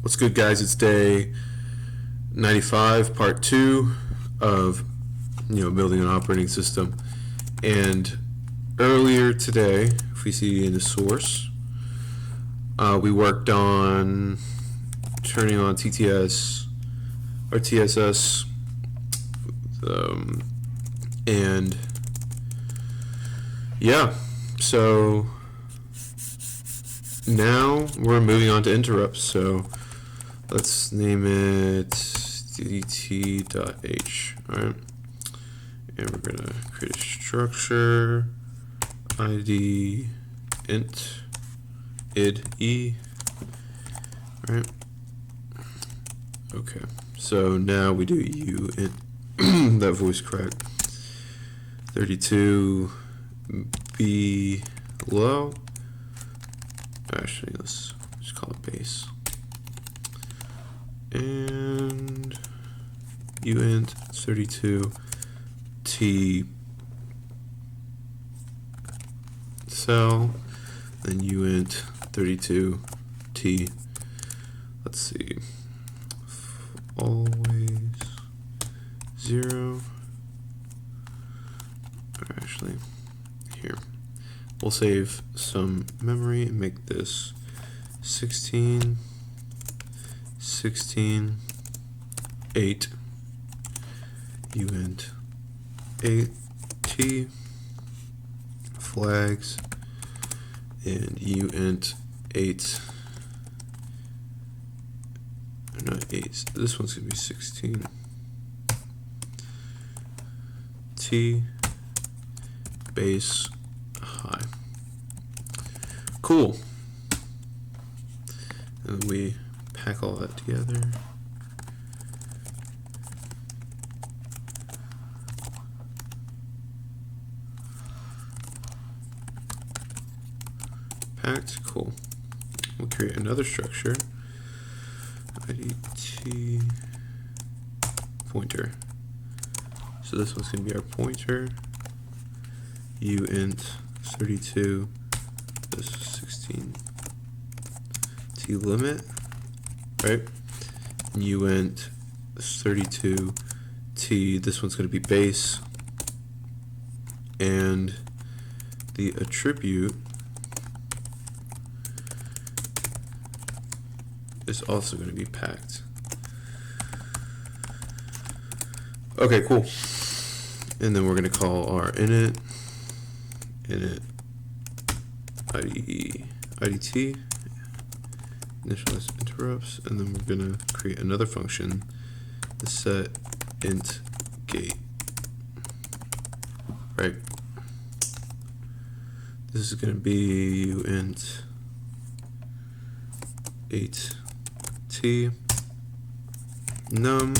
What's good, guys? It's day 95, part 2 of building an operating system. And earlier today, if we see in the source, we worked on turning on TTS or TSS, and yeah, so now we're moving on to interrupts. So let's name it ddt.h, alright? And we're gonna create a structure, id int id e, right? Okay, so now we do u int that voice crack 32 b low. Actually, let's just call it base. And uint 32 t cell, then uint 32 t, let's see, always 0. Or actually, here we'll save some memory and make this 16 8 uint 8 t flags and uint 8, not 8, this one's gonna be 16 t base high. Cool. And we pack all that together. Packed, cool. We'll create another structure, idt pointer. So this one's going to be our pointer, uint 32, this 16 t limit, right? And uint 32 t, this one's going to be base, and the attribute is also going to be packed. Okay, cool. And then we're going to call our init IDT, initialize interrupts, and then we're going to create another function, the set int gate, right? This is going to be uint 8 t num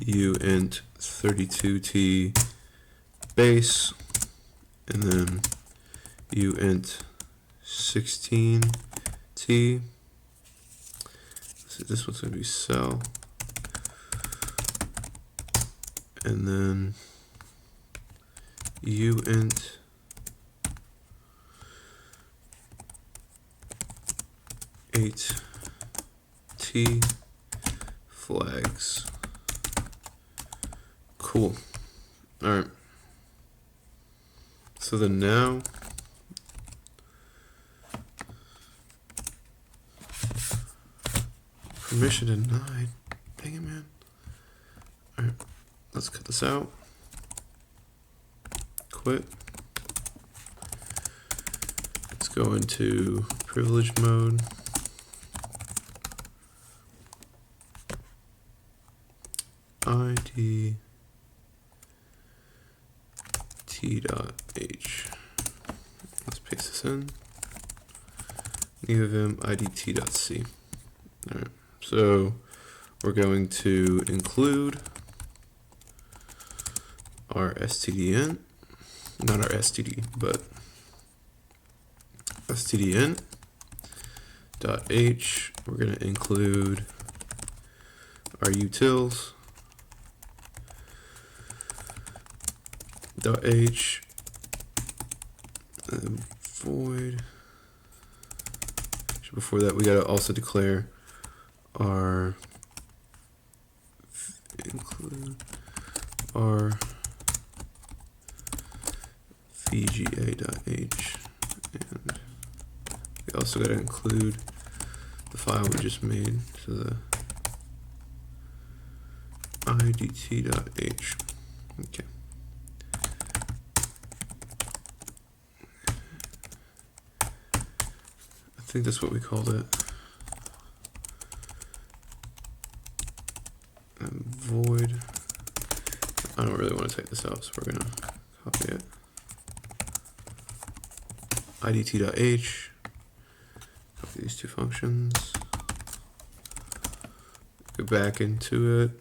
uint 32 t base, and then uint 16 t. So this one's going to be cell, and then uint 8 t flags. Cool. All right. So then now permission denied. Dang it, man. All right. Let's cut this out. Quit. Let's go into privilege mode. ID t.h. Let's paste this in. Give him idt.c. Alright, so we're going to include our stdin, not our std, but stdin.h. We're going to include our utils. .h void. Before that, we gotta also declare our include our vga.h, and we also got to include the file we just made, so the idt.h. Okay. I think that's what we called it. And void. I don't really want to type this out, so we're gonna copy it. idt.h. Copy these two functions. Go back into it.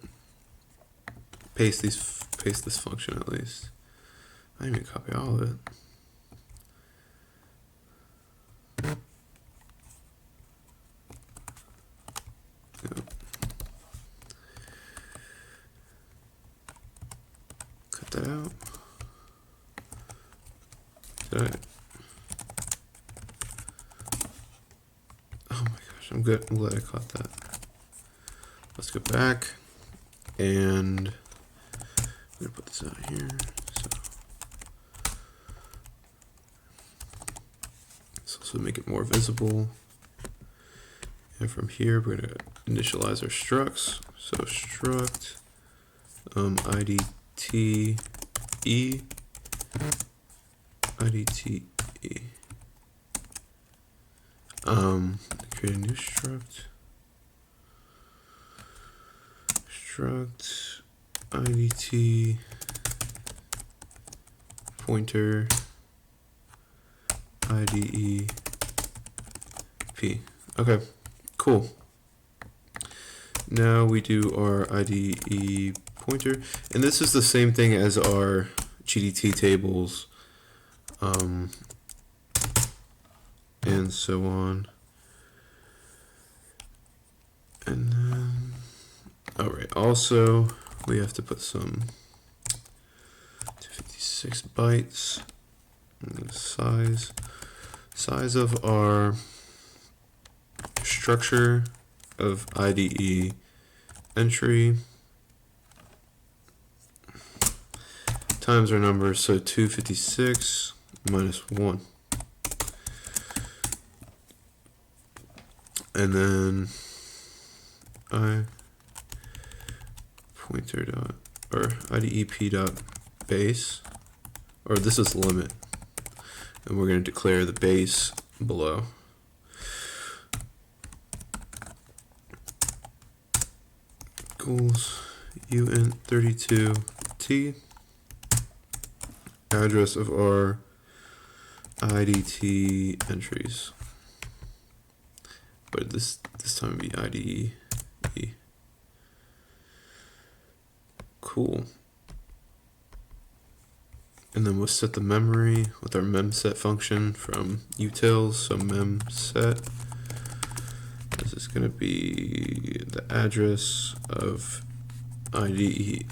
Paste this function at least. I didn't even copy all of it. Yep. Cut that out. Did I? Oh my gosh, I'm good. I'm glad I caught that. Let's go back, and I'm gonna put this out here. So let's also make it more visible. And from here, we're gonna initialize our structs. So struct IDT E IDT E. Create a new struct. Struct IDT pointer IDE P. Okay, cool. Now we do our IDE pointer, and this is the same thing as our GDT tables, and so on. And then, all right, also we have to put some 256 bytes, and the size of our structure of IDE entry times our number, so 256 minus 1. And then I pointer dot or IDEP dot base, or this is limit, and we're going to declare the base below. Equals uint32t, address of our IDT entries, but this time it'd be IDE. Cool. And then we'll set the memory with our memset function from utils. So memset, this is going to be the address of IDE,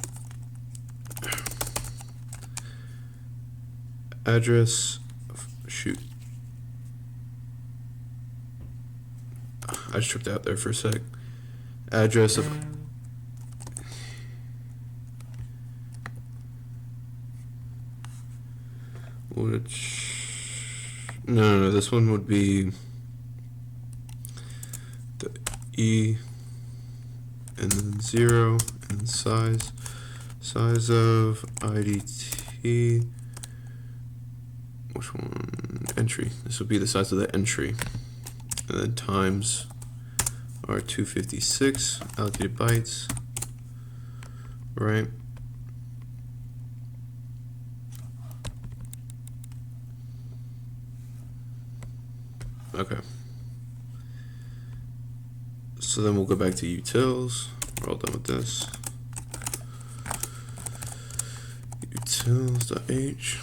address of, shoot, I just tripped out there for a sec. Address of no, this one would be the E and then 0 and size of IDT. Which one? Entry. This would be the size of the entry, and then times our 256 allocated bytes, right? Okay. So then we'll go back to utils. We're all done with this. Utils.h.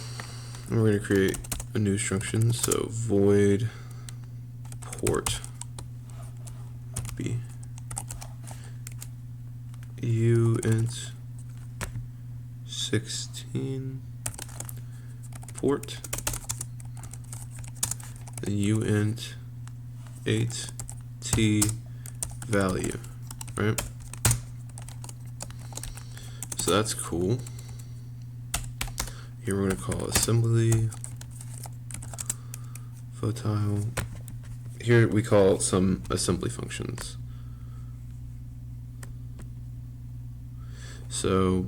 And we're going to create a new instruction. So void port b uint 16 port. Then uint 8t value, right? So that's cool. Here we're going to call assembly photile. Here we call some assembly functions. So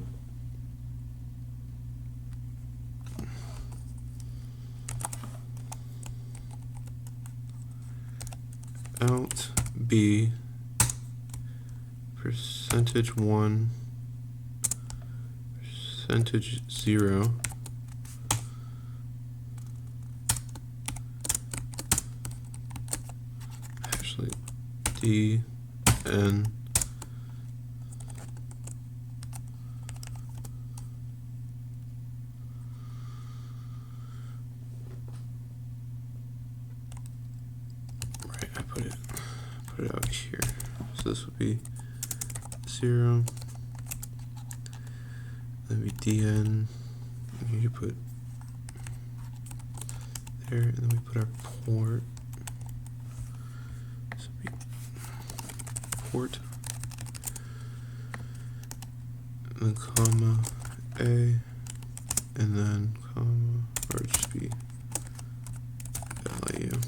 out b %1 %0 actually d n right, I put it out here, so this would be 0, then we dn, and here you put there, and then we put our port, so we port, and then comma a, and then comma, or just be value.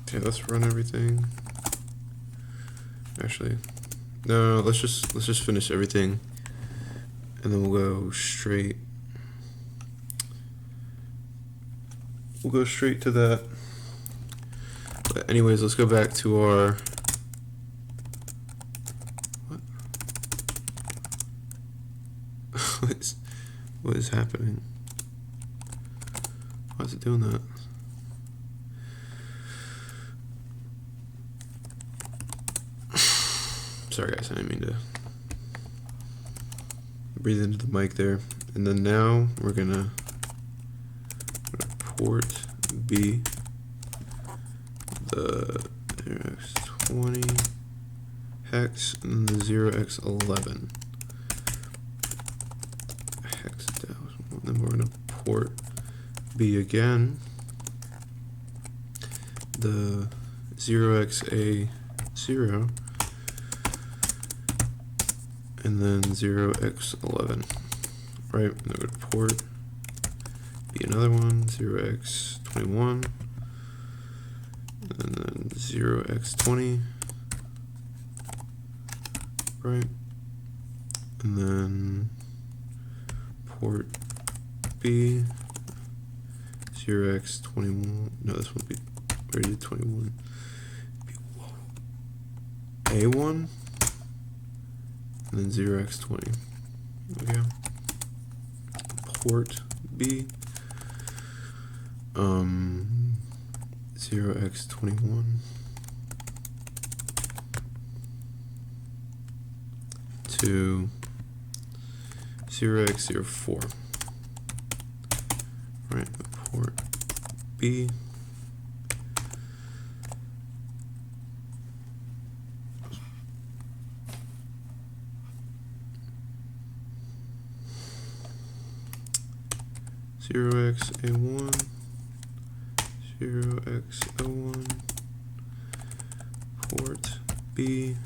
Okay, let's run everything. Actually, no, let's just finish everything, and then we'll go straight. We'll go straight to that. But anyways, let's go back to our what is happening? Why is it doing that? Sorry guys, I didn't mean to breathe into the mic there. And then now we're gonna port B the 0x20 hex and the 0x11 hex down. Then we're gonna port B again the 0xa0 and then 0x11, right? And then we're gonna port be another one, 0x21, and then 0x20, right? And then port B, 0x21, no, this won't be, we already did 21, A1, and then 0x20, okay? Port B, 0x21 to 0x04, right? Port B, zero x A1, 0x01, port B,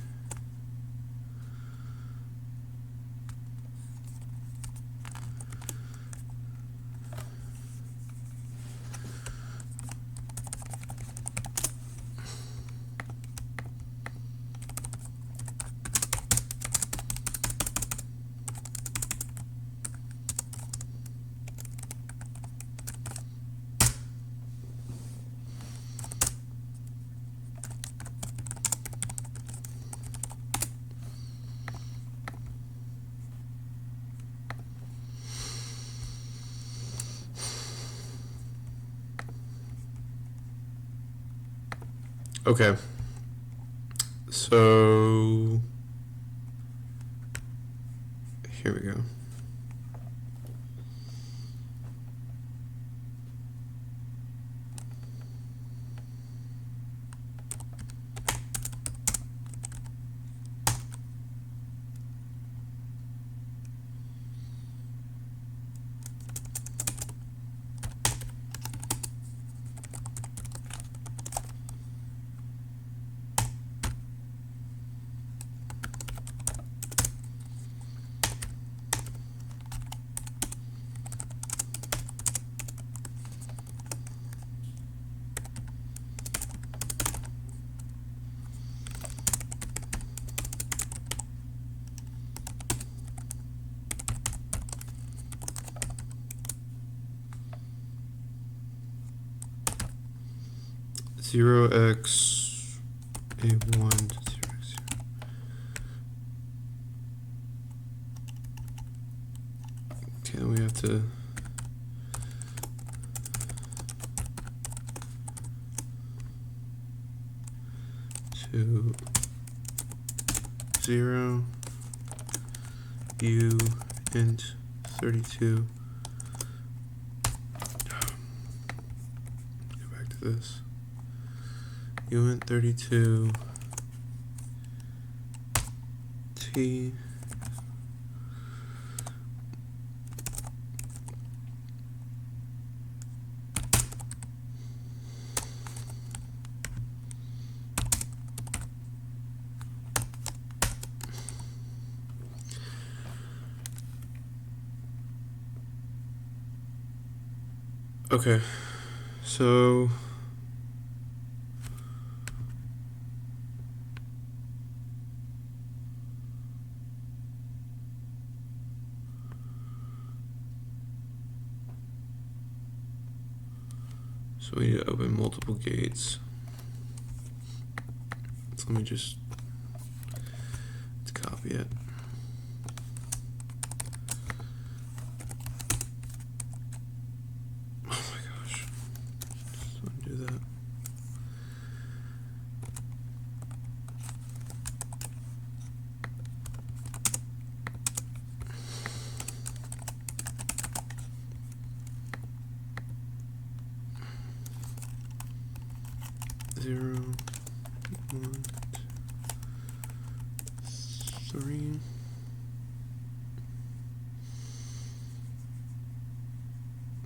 okay, so here we go. 0x a1 to 0x 0. Okay, then we have to to 0 u int 32. Go back to this. U int 32 t Okay, so we need to open multiple gates. So let me just copy it. Oh my gosh, just undo that. Zero, 1, 2, 3.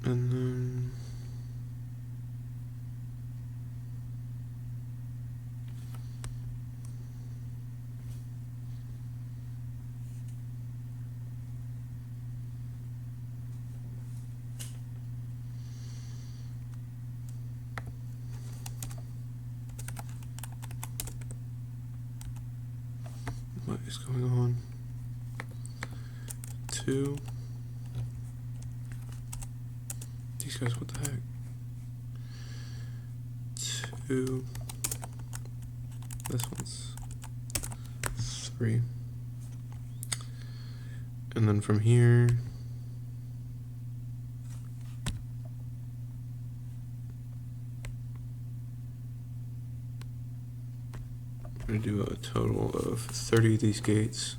And then what is going on? 2. These guys, what the heck? 2. This one's 3. And then from here, I'm going to do a total of 30 of these gates.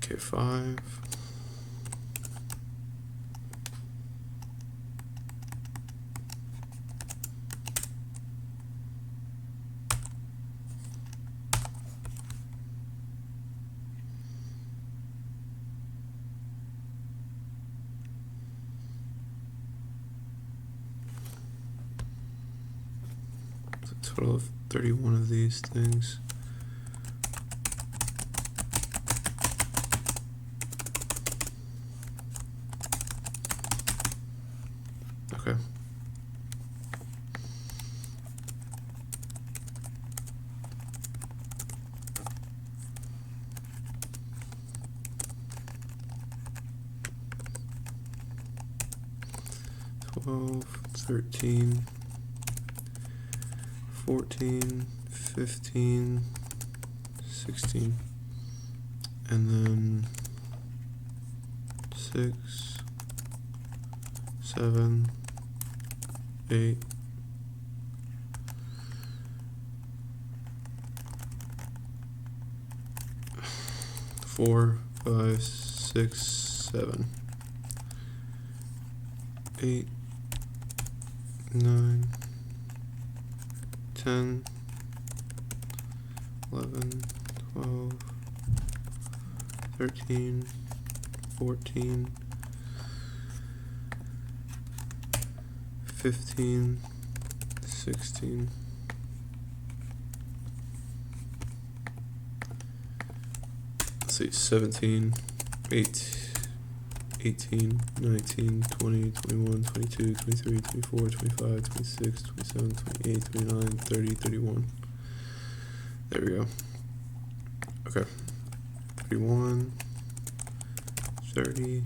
Okay, 5. It's a total of 31 of these things. Okay. Twelve, 13, 14, 15, 16, and then 6, 7, 8, 4, 5, 6, 7, 8, 9, 10, 11, 12, 13, 14, 15, 16, let's see, 17, 18, 19, 20, 21, 22, 23, 24, 25, 26, 27, 28, 29, 30, 31. There we go. Okay. 31, 30,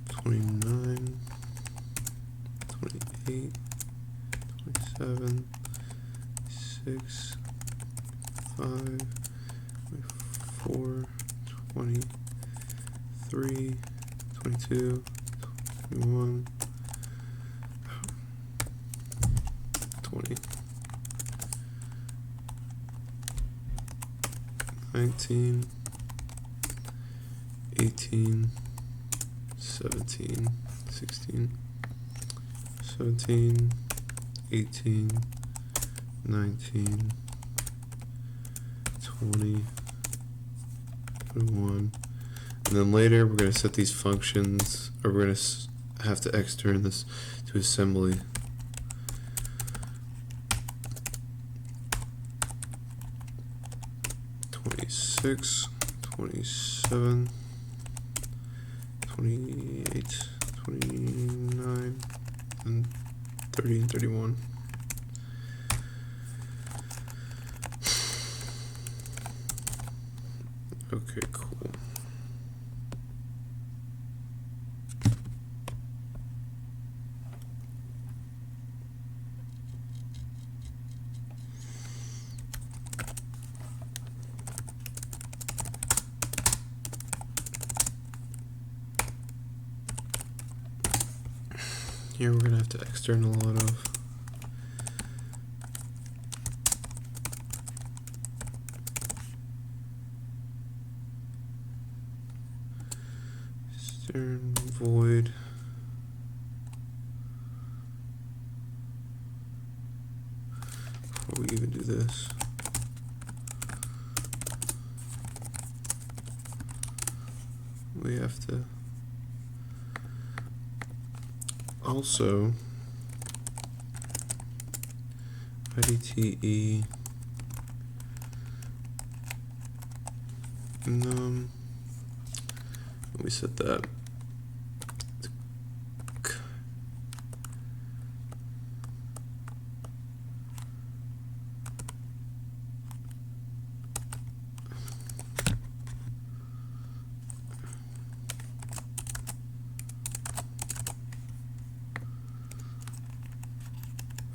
29, 28, 27, 6, 5, 24, 23, 22, 21, 20, 19, 18, 17, 16, 17, 18, 19, 20, 21, and then later we're going to set these functions, or we're going to have to extern this to assembly. Twenty-six, 27, 28, 29, and 30 and 31. Okay, cool. Here we're gonna have to extern a lot of extern void before we even do this. We have to also IDTE num. We set that to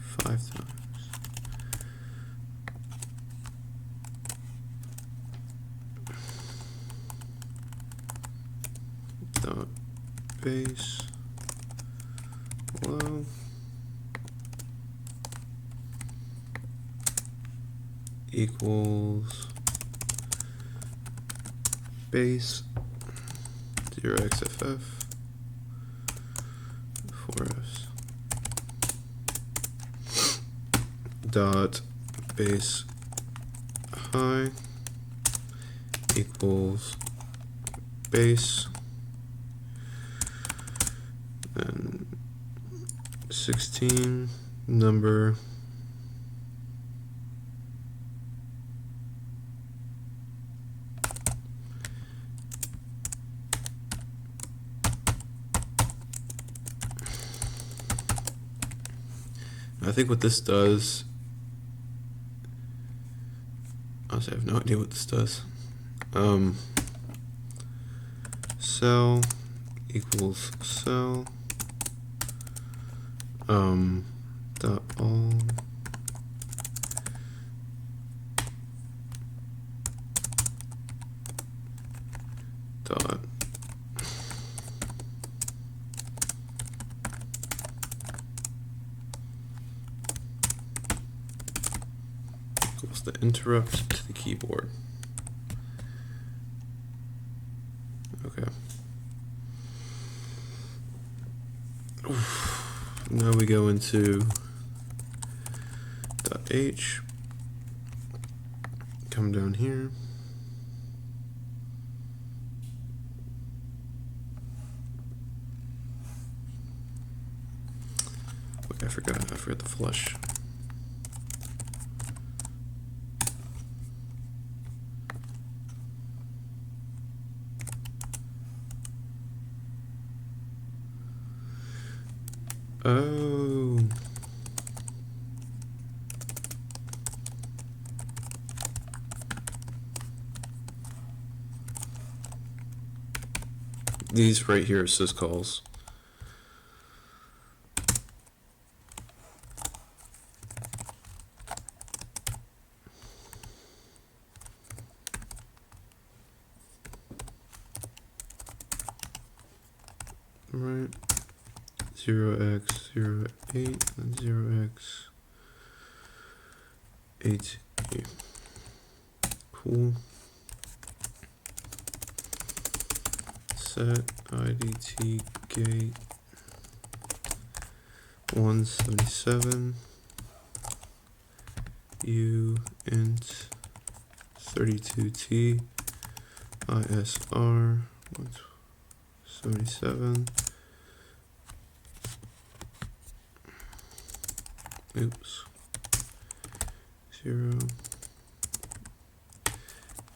5 times. Dot base low equals base 0xff 4s dot base high equals base and 16 number I think what this does, honestly I have no idea what this does. Cell equals cell dot all dot equals the interrupt to the keyboard. Okay. Now we go into .h, come down here, wait, I forgot the flush. Oh. These right here are syscalls. Right. 0x 08 and 0x 8. Cool. Set IDT gate 177 U int 32T ISR 177. Oops. 0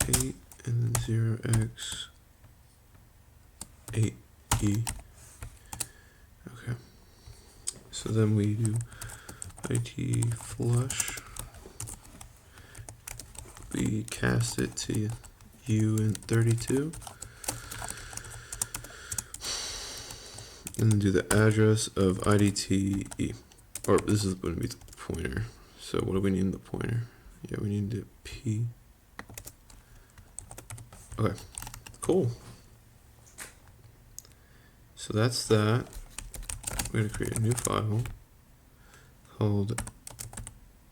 8 and then 0x 8e. Okay. So then we do IT flush. We cast it to U in 32. And then do the address of IDTE. Or this is going to be the pointer. So what do we need in the pointer? Yeah, we need the P. Okay, cool. So that's that. We're going to create a new file called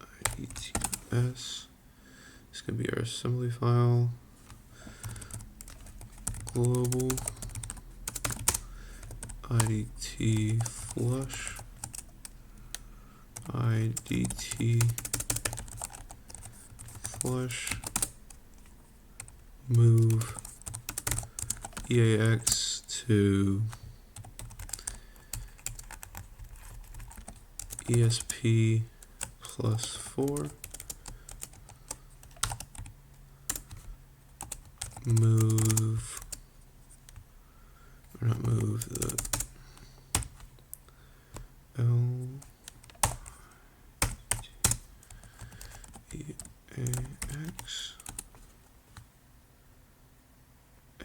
IDTS. It's going to be our assembly file. Global IDT flush IDT flush move EAX to ESP +4 move, or not move, the L EAX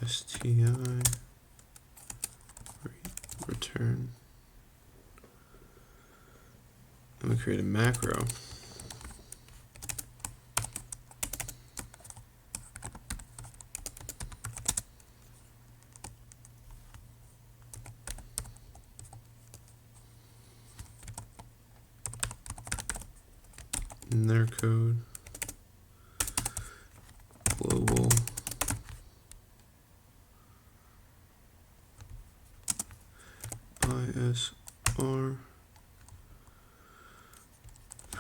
STI return. I'm going to create a macro. In their code, global ISR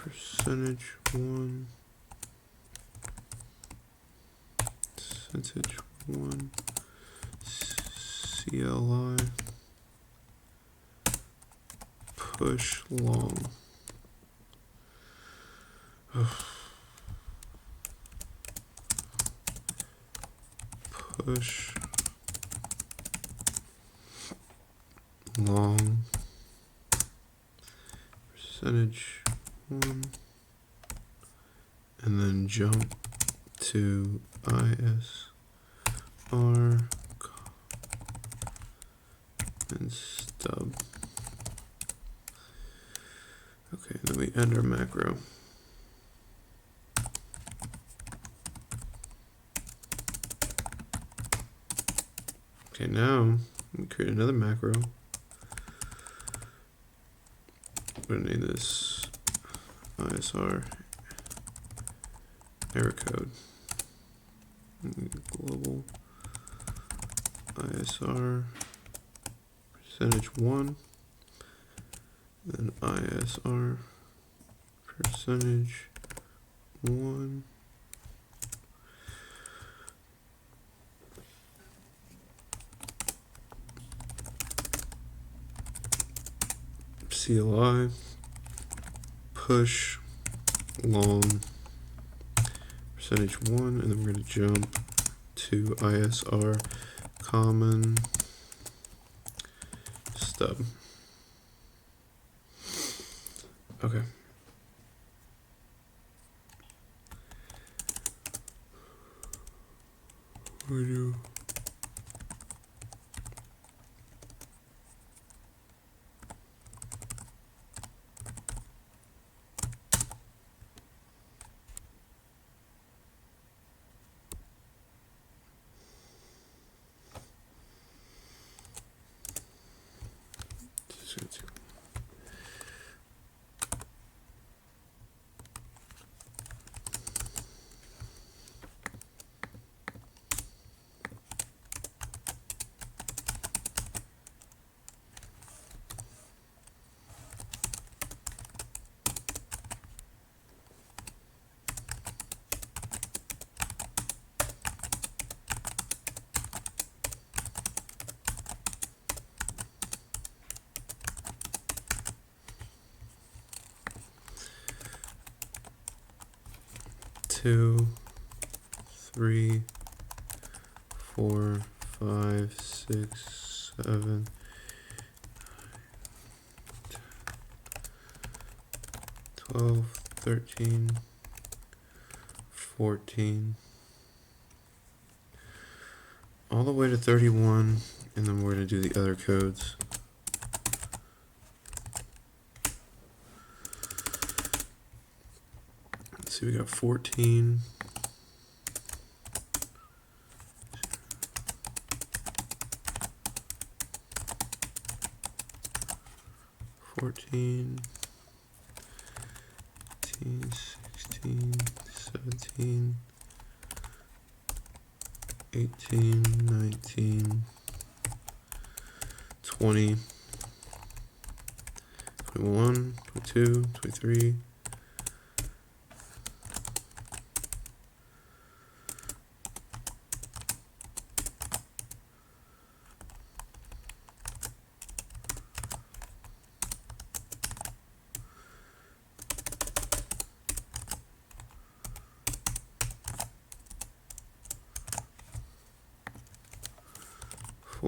%1 %1 CLI push long. Push long %1 and then jump to ISR and stub. Okay, then we end our macro. Okay, now we create another macro. We're gonna name this ISR error code. Global ISR %1, then ISR %1. CLI push long %1, and then we're going to jump to ISR common stub. Okay. Where do 2, 3, 4, 5, 6, 7, 12, 13, 14, all the way to 31, and then we're going to do the other codes. Let's see, we got 14, 14, 15, 16, 17, 18, 19, 20, 21, 22, 23,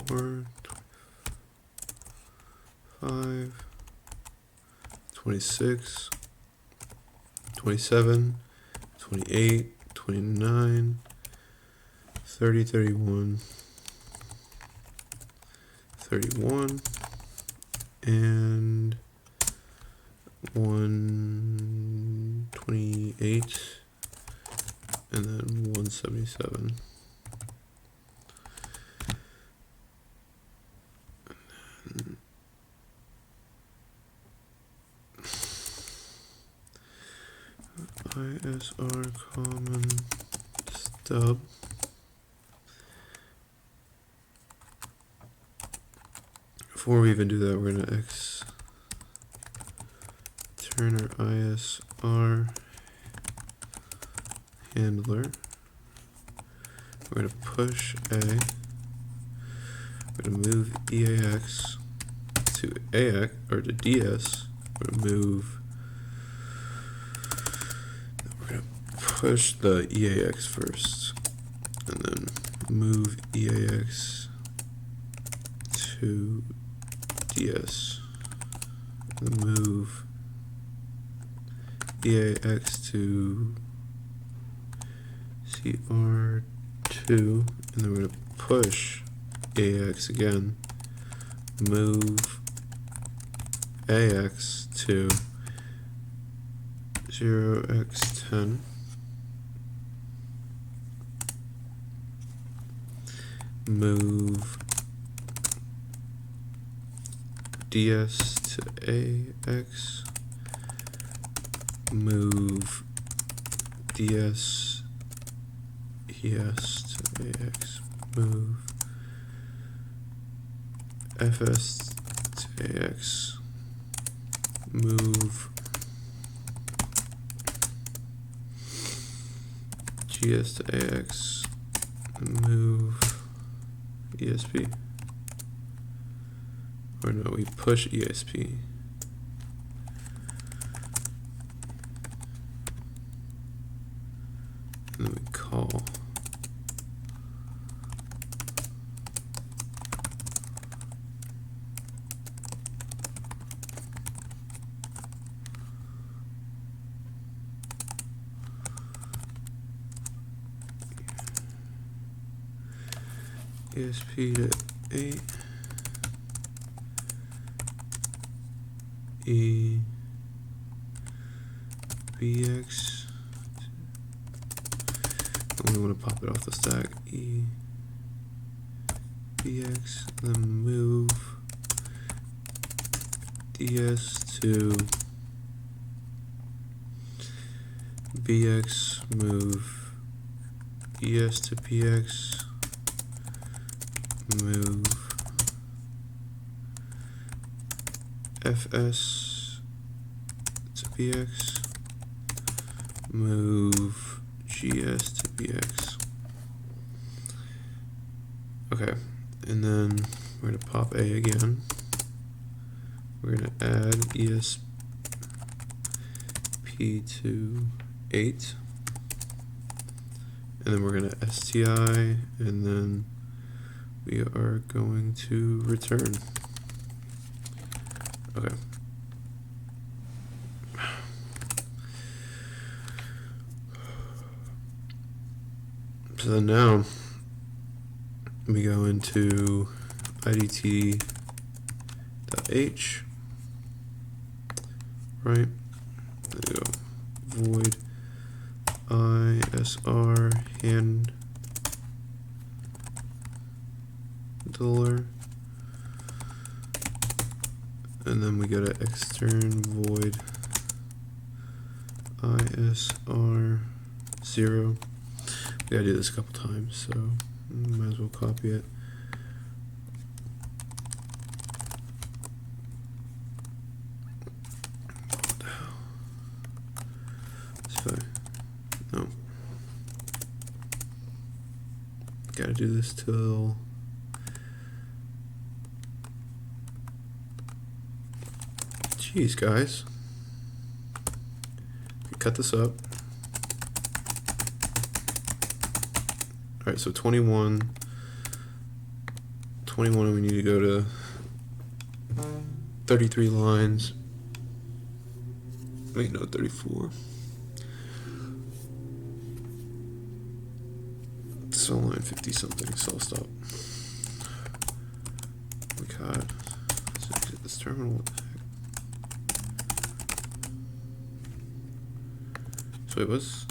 4, 25, 26, 27, 28, 29, 30, 31, 31, and 128, and then 177. ISR common stub. Before we even do that, we're going to turn our ISR handler. We're going to push A. We're going to move EAX to AX or to DS. We're going to push the EAX first, and then move EAX to DS, and move EAX to CR2, and then we're going to push AX again, move AX to 0x10, move DS to AX, move DS ES to AX, move FS to AX, move GS to AX, and move ESP. Or no, we push ESP. And then we call. ESP to 8, BX. We want to pop it off the stack. BX, then move DS to BX, move ES to BX, move FS to BX, move GS to BX. Okay, and then we're going to pop A again. We're going to add ESP to 8. And then we're going to STI, and then we are going to return. Okay. So then now we go into IDT.h, right? There we go. Void ISR handler, and then we go to extern void ISR 0. We gotta do this a couple times, so might as well copy it. What the hell? So, no. Gotta do this till jeez, guys. Cut this up. Alright, so 21, we need to go to 33 lines. Wait, no, 34. It's on line 50 something, so I'll stop. Oh my god. Let's exit this terminal. What the heck? So it was.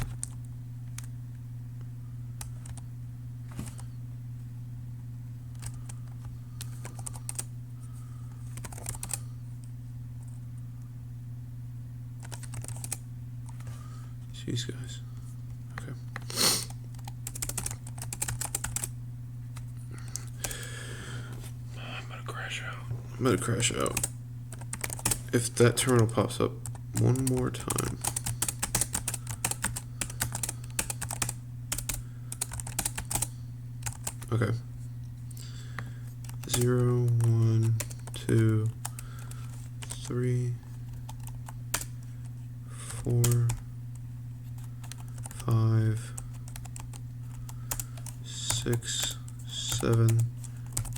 Jeez, guys. Okay. I'm gonna crash out. If that terminal pops up one more time. Okay. 0, 1, 2, 3, 4, 5, 6, 7,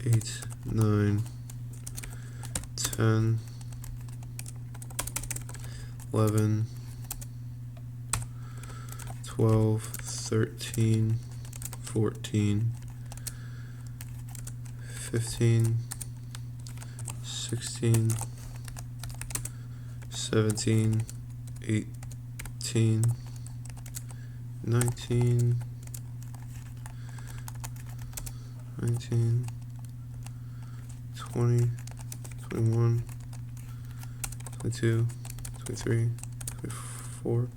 8, 9, 10, 11, 12, 13, 14, 15, 16, 17, 18, 19, 20, 21, 22, 23, 24,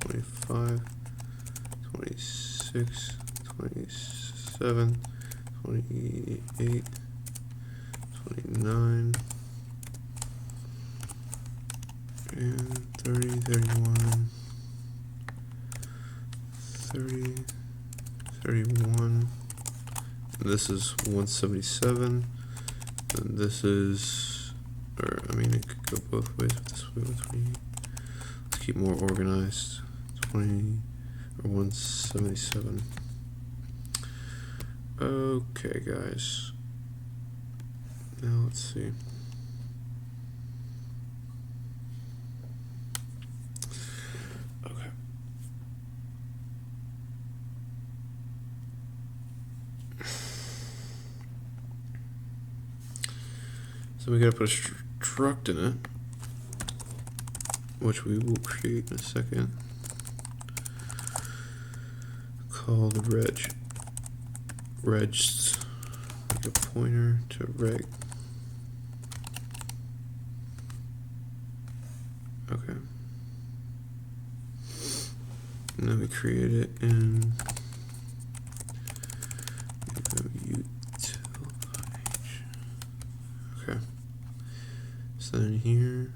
25, 26, 27, 28, 29, and 30, 31, 30, 31, and this is 177, and this is, or I mean it could go both ways, but this way with 20, let's keep more organized, 20, or 177. Okay, guys. Now let's see. Okay. So we gotta put a struct in it, which we will create in a second, called reg. Reg's like a pointer to reg. Okay. And then we create it in util. Okay. So then here,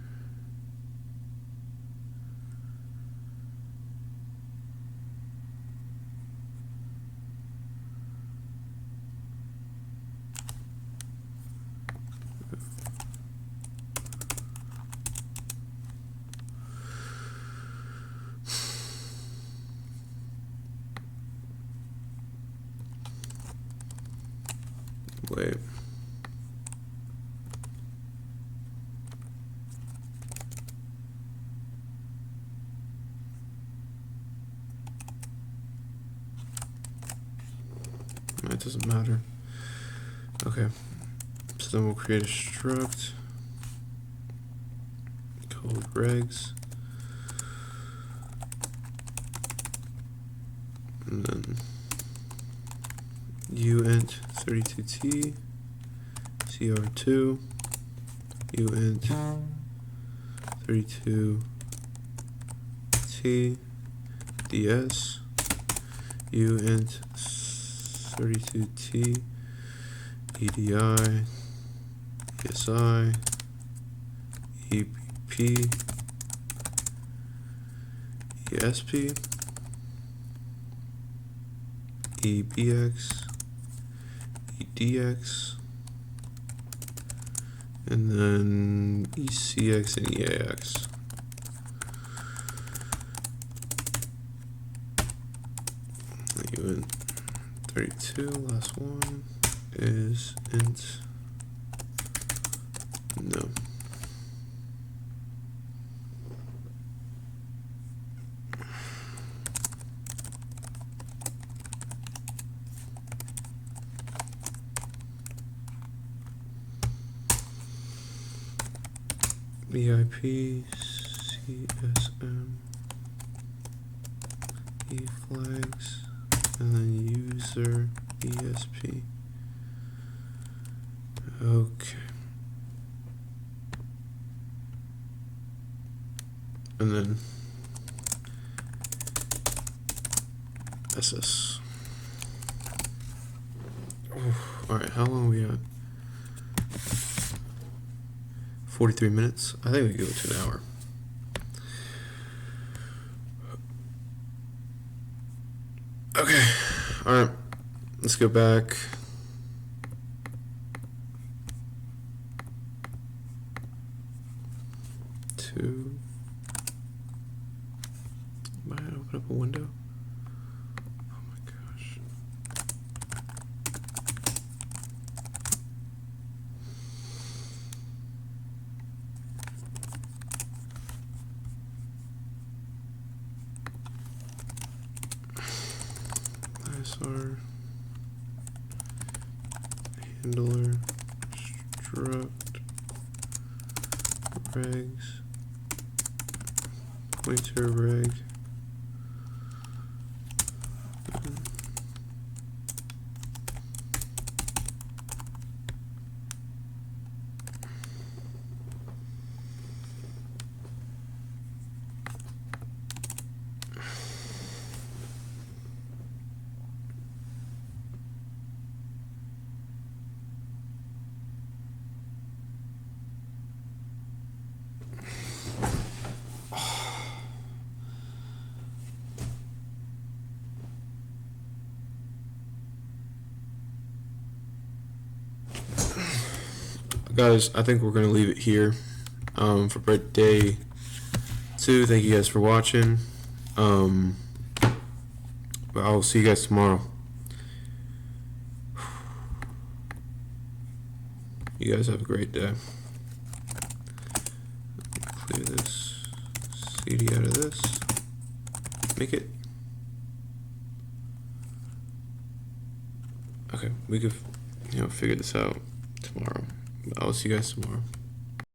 wait. It doesn't matter. Okay. So then we'll create a struct called regs. And then uint 32t cr2 uint 32t ds uint 32t edi esi ep esp ebx edx and then ecx and eax. Uint 32, last one is int no. BIP CSM E flags and then user ESP. Okay. And then SS. Alright, how long are we at? 43 minutes. I think we go to an hour. Okay. Alright. Let's go back. To. Might I open up a window? Oh my gosh. ISR handler struct regs pointer reg guys, I think we're going to leave it here for day 2. Thank you guys for watching. But I'll see you guys tomorrow. You guys have a great day. Clear this CD out of this. Make it. Okay. we could figure this out tomorrow. I'll see you guys tomorrow.